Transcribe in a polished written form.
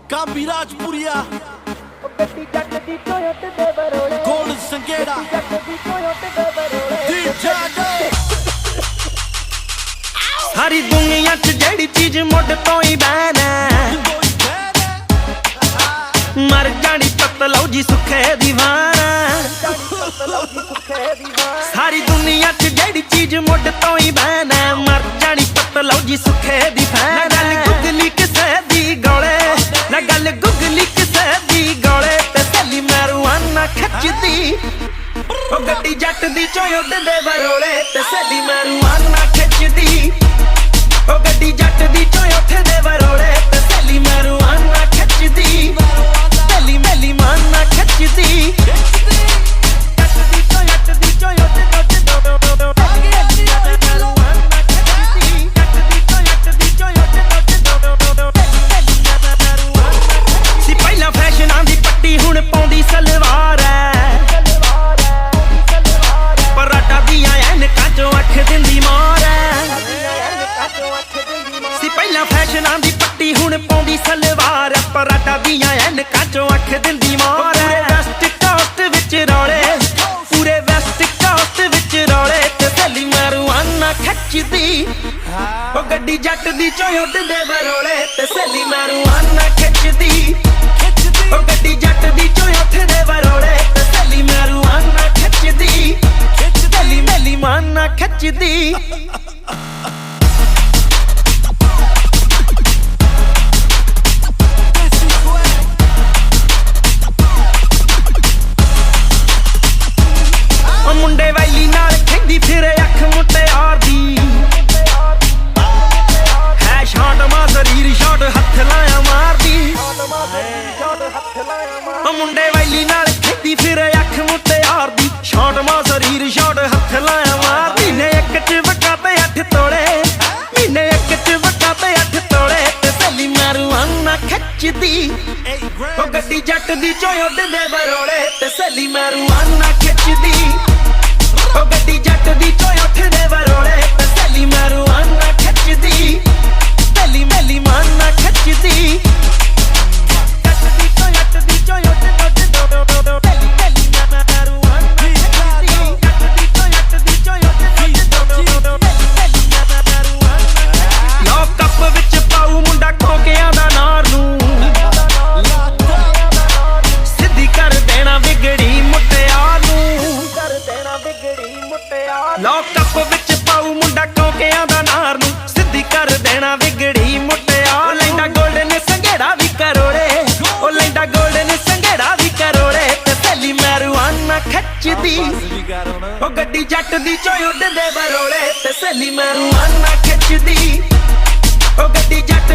ਕਾਬੀ ਰਾਜਪੁਰੀਆ ਗੱਡੀ ਜੱਟ ਦੀ ਟੋਇਟ ਦੇ ਬਰੋਲੇ ਗੋਲ ਸੰਗੇੜਾ ਜੱਟ ਦੀ ਟੋਇਟ ਦੇ ਬਰੋਲੇ ਦੀ ਜਾਗੋ ਸਾਰੀ ਦੁਨੀਆ 'ਚ ਜਿਹੜੀ ਚੀਜ਼ ਮੁੱਢ ਤੋਂ ਹੀ ਬੈਨ ਮਰ ਜਾਣੀ ਪਤਲੌ ਜੀ ਸੁੱਖੇ ਦੀਵਾਨਾ ਸਾਰੀ ਦੁਨੀਆ 'ਚ ਜਿਹੜੀ ਚੀਜ਼ ਮੁੱਢ ਤੋਂ ਹੀ ਬੈਨ ਮਰ ਜਾਣੀ ਪਤਲੌ ਜੀ ਸੁੱਖੇ ਦੀ ਫੈਨ ਗੱਲ ਗੁਗਲੀ ਕਿਸੇ ਦੀ ਗੋਲੇ ਨਾ ਗੱਲ ਗੁਗਲੀ ਕਿਸੇ ਦੀ ਗੋਲੇ ਤੇ ਸੱਲੀ ਮੈਰੂਆਨਾ ਖਿੱਚਦੀ ਉਹ ਗੱਡੀ ਜੱਟ ਦੀ ਚੋਂ ਉੱਡਦੇ ਬਰੋਲੇ ਤੇ ਸੱਲੀ ਮੈਰੂਆਨਾ ਖਿੱਚਦੀ ਉਹ ਗੱਡੀ ਜੱਟ ਦੀ ਚੋਂ ਉੱਠਦੇ ਬਰੋਲੇ ਤੇ ਸੱਲੀ ਮੈਰੂਆਨਾ ਖਿੱਚਦੀ ਸੱਲੀ ਮੈਲੀ ਮਾਨਾ ਖਿੱਚਦੀ ਹੁਣ ਪਾਉਂਦੀ ਸਲਵਾਰ ਐ ਪਰਾਟਾ ਦੀਆਂ ਐਨਕਾਂ ਚੋਂ ਅੱਖ ਦਿੰਦੀ ਮਾਰ ਐ ਸੀ ਪਹਿਲਾਂ ਫੈਸ਼ਨਾਂ ਦੀ ਪੱਟੀ ਹੁਣ ਪਾਉਂਦੀ ਸਲਵਾਰ ਐ ਪਰਾਟਾ ਦੀਆਂ ਐਨਕਾਂ ਚੋਂ ਅੱਖ ਦਿੰਦੀ ਮਾਰ ਐ ਵੈਸਟ ਕੋਸਟ ਵਿੱਚ ਰੌਲੇ ਪੂਰੇ ਵੈਸਟ ਕੋਸਟ ਵਿੱਚ ਰੌਲੇ ਤੇ ਸੱਲੀ ਮੈਰੂਆਨਾ ਖਿੱਚਦੀ ਉਹ ਗੱਡੀ ਜੱਟ ਦੀ ਚੋਂ ਉੱਡਦੇ ਬਰੋਲੇ ਤੇ ਸੱਲੀ ਮੈਰੂਆਨਾ ਖਿੱਚਦੀ ਉਹ ਗੱਡੀ ਜੱਟ ਦੀ ਚੋਂ ਉੱਠਦੇ ਬਰੋਲੇ ਤੇ ਸੱਲੀ ਮੈਰੂਆਨਾ ਖਿੱਚਦੀ ਸੱਲੀ ਮੈਲੀ ਮਾਨਾ ਖਿੱਚਦੀ ਉਹ ਮੁੰਡੇ ਵੈਲੀ ਨਾਲ ਖੇਡੀ ਫਿਰੇ ਅੱਖ ਮੁਟਿਆਰ ਦੀ ਹੈ ਸ਼ਾਟ ਮਾਰ ਸਰੀਰ ਸ਼ਾਟ ਹੱਥ ਲਾਇਆ ਮਾਰਦੀ ਉਹ ਮੁੰਡੇ ਵੈਲੀ ਨਾਲ ਖੇਡੀ ਫਿਰੇ ਅੱਖ ਮੁਟਿਆਰ ਦੀ ਸ਼ਾਟ ਮਾਰ ਸਰੀਰ ਸ਼ਾਟ ਹੱਥ ਲਾਇਆ ਮਾਰਦੀ ਨੇ ਇੱਕ ਚ ਵਟਾ ਤੇ 8 ਤੋੜੇ ਮਹੀਨੇ ਇੱਕ ਚ ਵਟਾ ਤੇ 8 ਤੋੜੇ ਤੇ ਸੱਲੀ ਮੈਰੂਆਨਾ ਖਿੱਚਦੀ ਉਹ ਗੱਡੀ ਜੱਟ ਦੀ ਚੋਂ ਉੱਡਦੇ ਬਰੋਲੇ ਤੇ ਸੱਲੀ ਮੈਰੂਆਨਾ ਖਿੱਚਦੀ ਉਹ ਗੱਡੀ ਜੱਟ ਦੀ ਚੋਂ ਉੱਠਦੇ ਬਰੋਲੇ ਤੇ ਸੱਲੀ ਮੈਰੂਆਨਾ ਖਿੱਚਦੀ ਸੱਲੀ ਮੈਲੀ ਮਾਨਾ ਖਿੱਚਦੀ ਲੌਕਅਪ ਵਿੱਚ ਪਾਉ ਮੁੰਡਾ ਕੋਕਿਆਂ ਦਾ ਨਾਰ ਨੂੰ ਸਿੱਧੀ ਕਰ ਦੇਣਾ ਵਿਗੜੀ ਮੁੱਟਿਆ ਲੈਂਦਾ ਗੋਲਡਨ ਸੰਘੇੜਾ ਵੀ ਕਰੋੜੇ ਉਹ ਲੈਂਦਾ ਗੋਲਡਨ ਸੰਘੇੜਾ ਵੀ ਕਰੋੜੇ ਤੇ ਸੱਲੀ ਮੈਰੂਆਨਾ ਖਿੱਚਦੀ ਉਹ ਗੱਡੀ ਜੱਟ ਦੀ ਚੋਂ ਉੱਡਦੇ ਬਰੋਲੇ ਤੇ ਸੱਲੀ ਮੈਰੂਆਨਾ ਖਿੱਚਦੀ ਉਹ ਗੱਡੀ ਜੱਟ